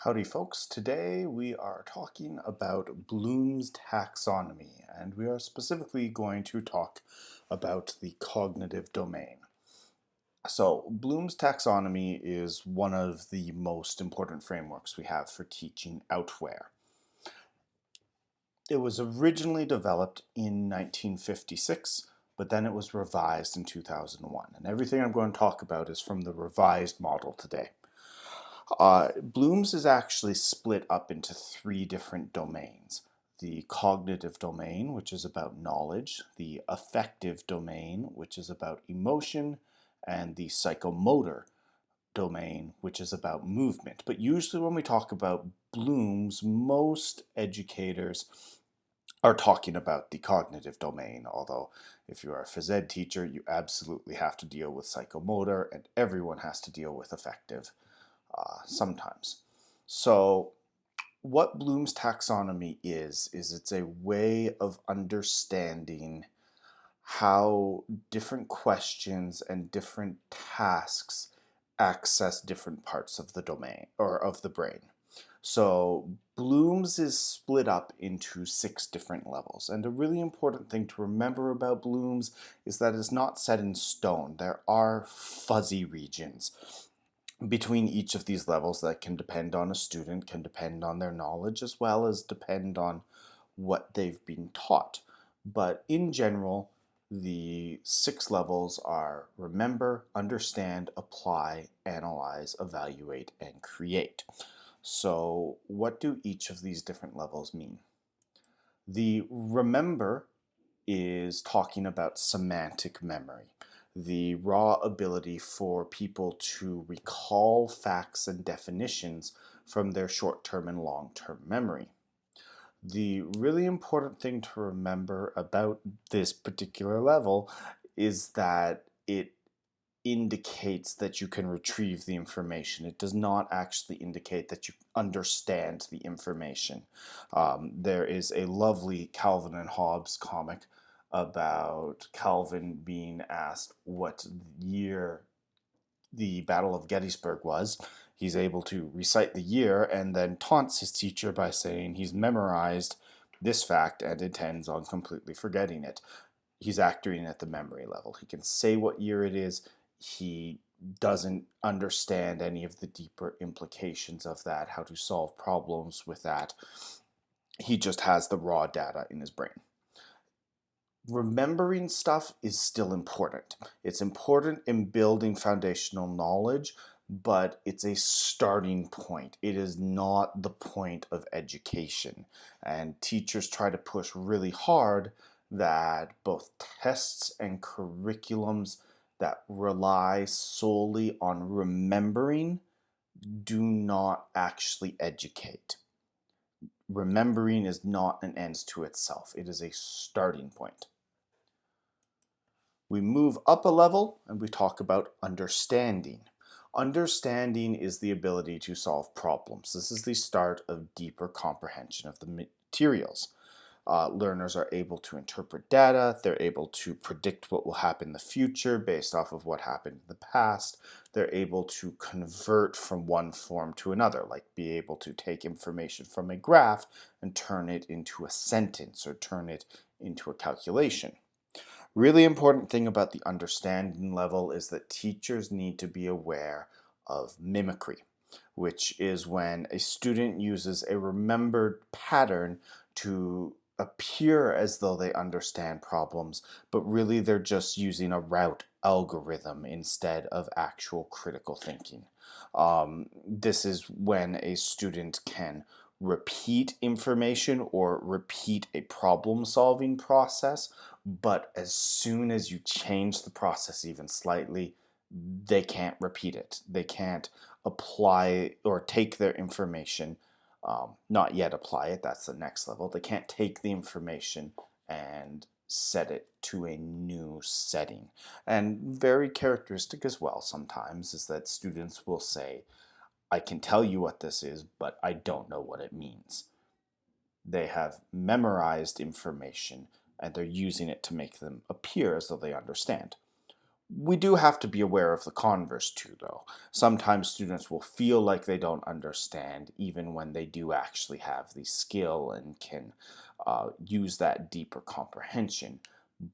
Howdy folks, today we are talking about Bloom's taxonomy, and we are specifically going to talk about the cognitive domain. So Bloom's taxonomy is one of the most important frameworks we have for teaching outware. It was originally developed in 1956, but then it was revised in 2001, and everything I'm going to talk about is from the revised model today. Bloom's is actually split up into three different domains. The cognitive domain, which is about knowledge, the affective domain, which is about emotion, and the psychomotor domain, which is about movement. But usually when we talk about Bloom's, most educators are talking about the cognitive domain, although if you are a phys ed teacher, you absolutely have to deal with psychomotor, and everyone has to deal with affective sometimes. So what Bloom's taxonomy is it's a way of understanding how different questions and different tasks access different parts of the domain or of the brain. So Bloom's is split up into 6 different levels. And a really important thing to remember about Bloom's is that it's not set in stone. There are fuzzy regions between each of these levels that can depend on a student, can depend on their knowledge, as well as depend on what they've been taught. But in general, the 6 levels are remember, understand, apply, analyze, evaluate, and create. So what do each of these different levels mean? The remember is talking about semantic memory, the raw ability for people to recall facts and definitions from their short-term and long-term memory. The really important thing to remember about this particular level is that it indicates that you can retrieve the information. It does not actually indicate that you understand the information. There is a lovely Calvin and Hobbes comic about Calvin being asked what year the Battle of Gettysburg was. He's able to recite the year and then taunts his teacher by saying he's memorized this fact and intends on completely forgetting it. He's acting at the memory level. He can say what year it is. He doesn't understand any of the deeper implications of that, how to solve problems with that. He just has the raw data in his brain. Remembering stuff is still important. It's important in building foundational knowledge, but it's a starting point. It is not the point of education. And teachers try to push really hard that both tests and curriculums that rely solely on remembering do not actually educate. Remembering is not an end to itself. It is a starting point. We move up a level and we talk about understanding. Understanding is the ability to solve problems. This is the start of deeper comprehension of the materials. Learners are able to interpret data. They're able to predict what will happen in the future based off of what happened in the past. They're able to convert from one form to another, like be able to take information from a graph and turn it into a sentence or turn it into a calculation. Really important thing about the understanding level is that teachers need to be aware of mimicry, which is when a student uses a remembered pattern to appear as though they understand problems, but really they're just using a route algorithm instead of actual critical thinking. This is when a student can repeat information or repeat a problem-solving process, but as soon as you change the process even slightly, they can't repeat it. They can't apply or take their information, not yet apply it, that's the next level. They can't take the information and set it to a new setting. And very characteristic as well sometimes is that students will say, I can tell you what this is, but I don't know what it means. They have memorized information and they're using it to make them appear as though they understand. We do have to be aware of the converse too, though. Sometimes students will feel like they don't understand even when they do actually have the skill and can use that deeper comprehension,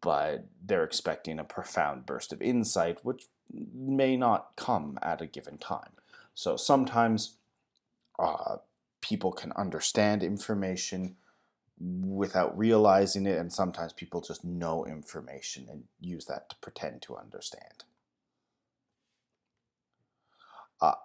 but they're expecting a profound burst of insight, which may not come at a given time. So sometimes uh, people can understand information without realizing it, and sometimes people just know information and use that to pretend to understand.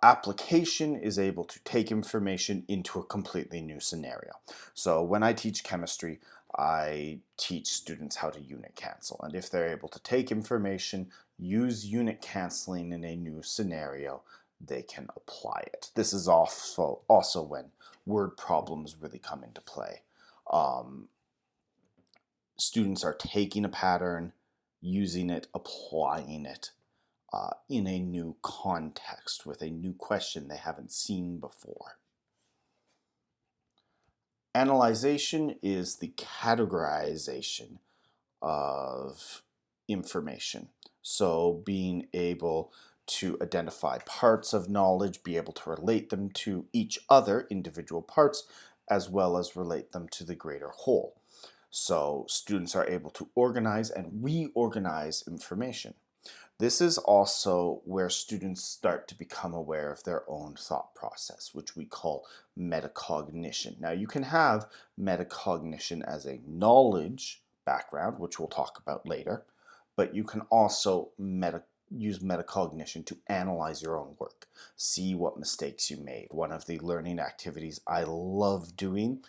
Application is able to take information into a completely new scenario. So when I teach chemistry, I teach students how to unit cancel. And if they're able to take information, use unit canceling in a new scenario, they can apply it. This is also when word problems really come into play. Um, Students are taking a pattern, using it, applying it in a new context with a new question they haven't seen before. Analyzation is the categorization of information. So being able to identify parts of knowledge, be able to relate them to each other, individual parts, as well as relate them to the greater whole. So students are able to organize and reorganize information. This is also where students start to become aware of their own thought process, which we call metacognition. Now, you can have metacognition as a knowledge background, which we'll talk about later, but you can also use metacognition to analyze your own work, see what mistakes you made. One of the learning activities I love doing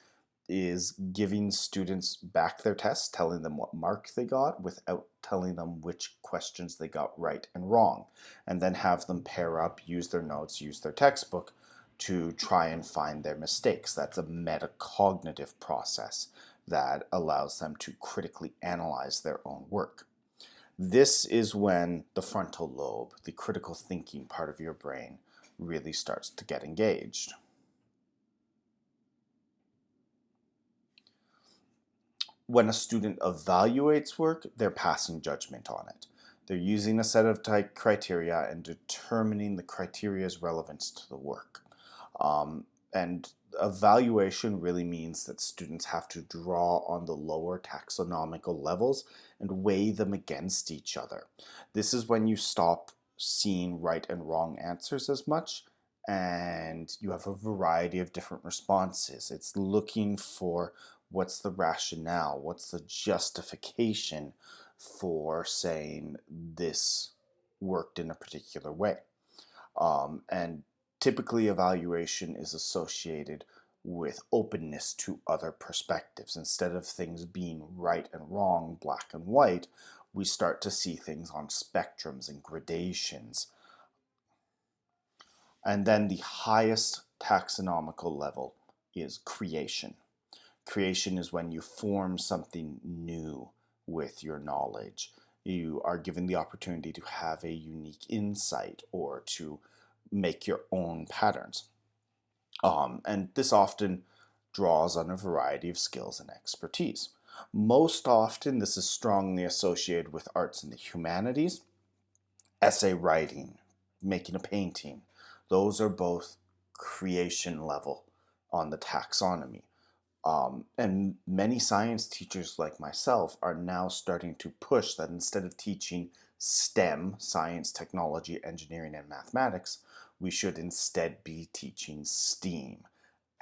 is giving students back their tests, telling them what mark they got without telling them which questions they got right and wrong, and then have them pair up, use their notes, use their textbook to try and find their mistakes. That's a metacognitive process that allows them to critically analyze their own work. This is when the frontal lobe, the critical thinking part of your brain, really starts to get engaged. When a student evaluates work, they're passing judgment on it. They're using a set of criteria and determining the criteria's relevance to the work. And evaluation really means that students have to draw on the lower taxonomical levels and weigh them against each other. This is when you stop seeing right and wrong answers as much, and you have a variety of different responses. It's looking for what's the rationale, what's the justification for saying this worked in a particular way. And typically, evaluation is associated with openness to other perspectives. Instead of things being right and wrong, black and white, we start to see things on spectrums and gradations. And then the highest taxonomical level is creation. Creation is when you form something new with your knowledge. You are given the opportunity to have a unique insight or to make your own patterns. And this often draws on a variety of skills and expertise. Most often, this is strongly associated with arts and the humanities, essay writing, making a painting. Those are both creation level on the taxonomy. And many science teachers like myself are now starting to push that instead of teaching STEM, science, technology, engineering, and mathematics, we should instead be teaching STEAM,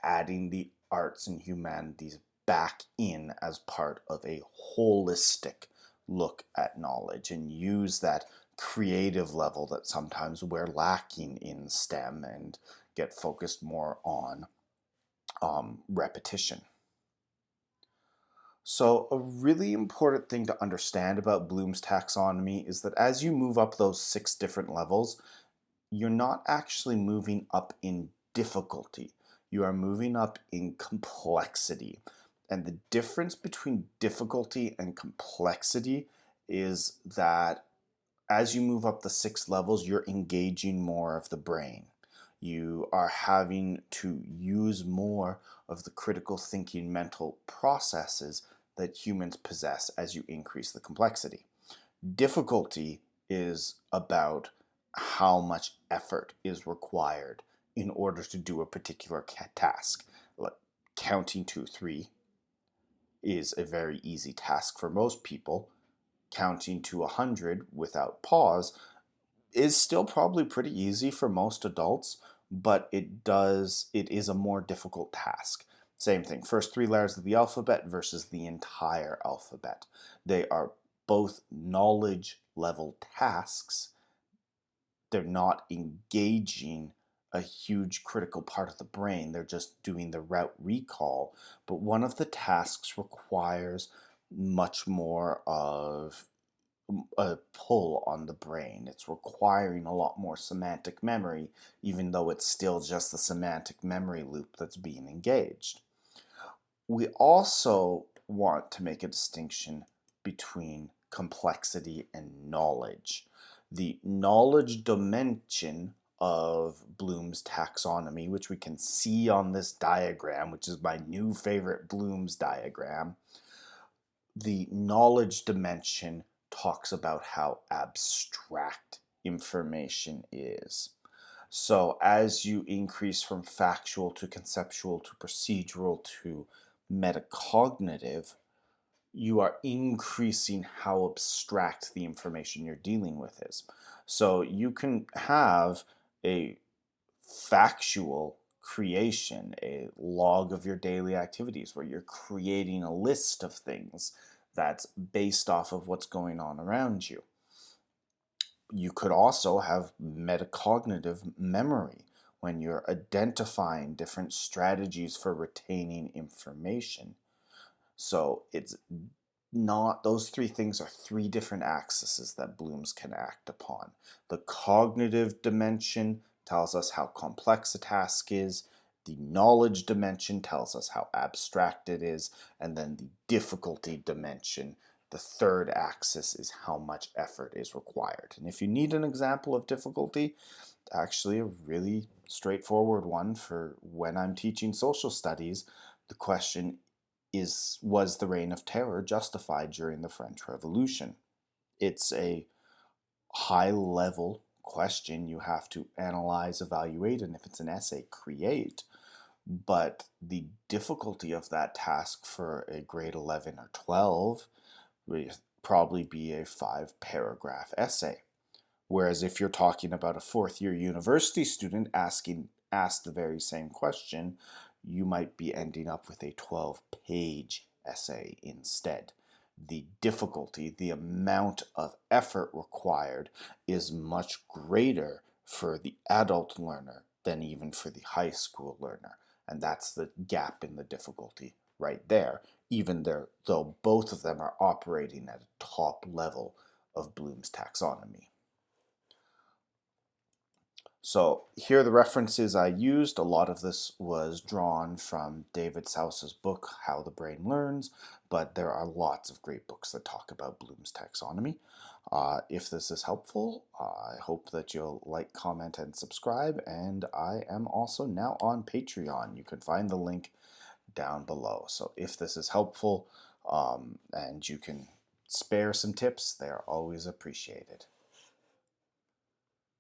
adding the arts and humanities back in as part of a holistic look at knowledge and use that creative level that sometimes we're lacking in STEM and get focused more on repetition. So, a really important thing to understand about Bloom's taxonomy is that as you move up those 6 different levels, you're not actually moving up in difficulty. You are moving up in complexity. And the difference between difficulty and complexity is that as you move up the 6 levels, you're engaging more of the brain. You are having to use more of the critical thinking mental processes that humans possess as you increase the complexity. Difficulty is about how much effort is required in order to do a particular task. Like counting to 3 is a very easy task for most people. Counting to 100 without pause is still probably pretty easy for most adults, but it is a more difficult task. Same thing, first 3 letters of the alphabet versus the entire alphabet. They are both knowledge level tasks. They're not engaging a huge critical part of the brain. They're just doing the route recall. But one of the tasks requires much more of a pull on the brain. It's requiring a lot more semantic memory, even though it's still just the semantic memory loop that's being engaged. We also want to make a distinction between complexity and knowledge. The knowledge dimension of Bloom's taxonomy, which we can see on this diagram, which is my new favorite Bloom's diagram, the knowledge dimension talks about how abstract information is. So as you increase from factual to conceptual to procedural to metacognitive, you are increasing how abstract the information you're dealing with is. So you can have a factual creation, a log of your daily activities where you're creating a list of things that's based off of what's going on around you. You could also have metacognitive memory when you're identifying different strategies for retaining information. So it's not, those 3 things are 3 different axes that Bloom's can act upon. The cognitive dimension tells us how complex a task is, the knowledge dimension tells us how abstract it is, and then the difficulty dimension, the third axis, is how much effort is required. And if you need an example of difficulty, actually a really straightforward one for when I'm teaching social studies, the question is, was the reign of terror justified during the French Revolution? It's a high level question you have to analyze, evaluate, and if it's an essay, create. But the difficulty of that task for a grade 11 or 12 would probably be a 5-paragraph essay. Whereas if you're talking about a 4th-year university student asked the very same question, you might be ending up with a 12-page essay instead. The difficulty, the amount of effort required is much greater for the adult learner than even for the high school learner. And that's the gap in the difficulty right there, even though both of them are operating at a top level of Bloom's taxonomy. So here are the references I used. A lot of this was drawn from David Souse's book, How the Brain Learns, but there are lots of great books that talk about Bloom's taxonomy. If this is helpful, I hope that you'll like, comment, and subscribe, and I am also now on Patreon. You can find the link down below. So if this is helpful and you can spare some tips, they are always appreciated.